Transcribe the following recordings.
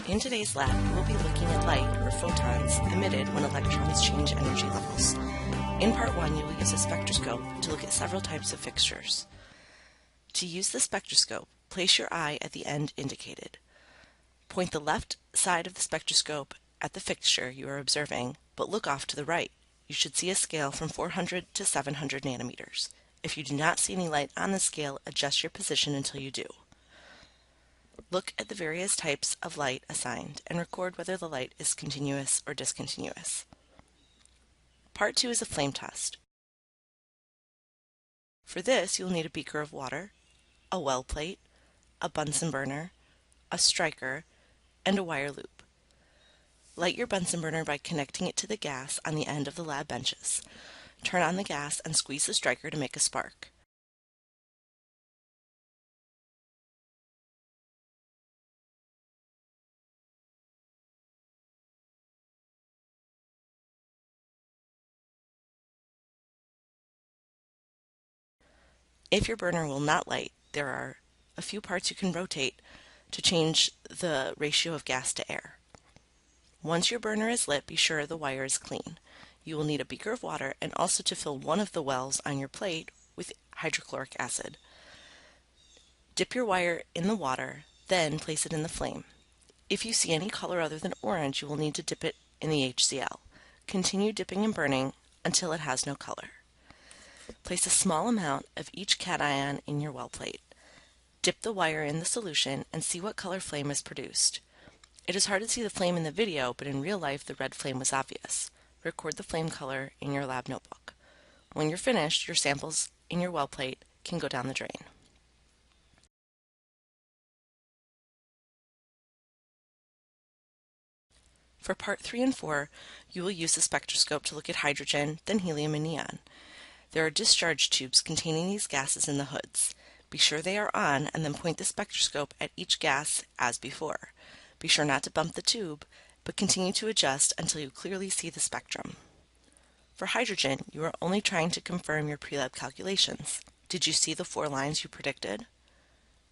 In today's lab, we will be looking at light, or photons, emitted when electrons change energy levels. In part 1, you will use a spectroscope to look at several types of fixtures. To use the spectroscope, place your eye at the end indicated. Point the left side of the spectroscope at the fixture you are observing, but look off to the right. You should see a scale from 400 to 700 nanometers. If you do not see any light on the scale, adjust your position until you do. Look at the various types of light assigned and record whether the light is continuous or discontinuous. Part 2 is a flame test. For this, you'll need a beaker of water, a well plate, a Bunsen burner, a striker, and a wire loop. Light your Bunsen burner by connecting it to the gas on the end of the lab benches. Turn on the gas and squeeze the striker to make a spark. If your burner will not light, there are a few parts you can rotate to change the ratio of gas to air. Once your burner is lit, be sure the wire is clean. You will need a beaker of water and also to fill one of the wells on your plate with hydrochloric acid. Dip your wire in the water, then place it in the flame. If you see any color other than orange, you will need to dip it in the HCl. Continue dipping and burning until it has no color. Place a small amount of each cation in your well plate. Dip the wire in the solution and see what color flame is produced. It is hard to see the flame in the video, but in real life the red flame was obvious. Record the flame color in your lab notebook. When you're finished, your samples in your well plate can go down the drain. For part 3 and 4, you will use the spectroscope to look at hydrogen, then helium and neon. There are discharge tubes containing these gases in the hoods. Be sure they are on and then point the spectroscope at each gas as before. Be sure not to bump the tube, but continue to adjust until you clearly see the spectrum. For hydrogen, you are only trying to confirm your pre-lab calculations. Did you see the 4 lines you predicted?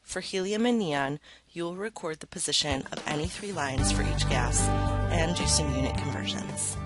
For helium and neon, you will record the position of any 3 lines for each gas and do some unit conversions.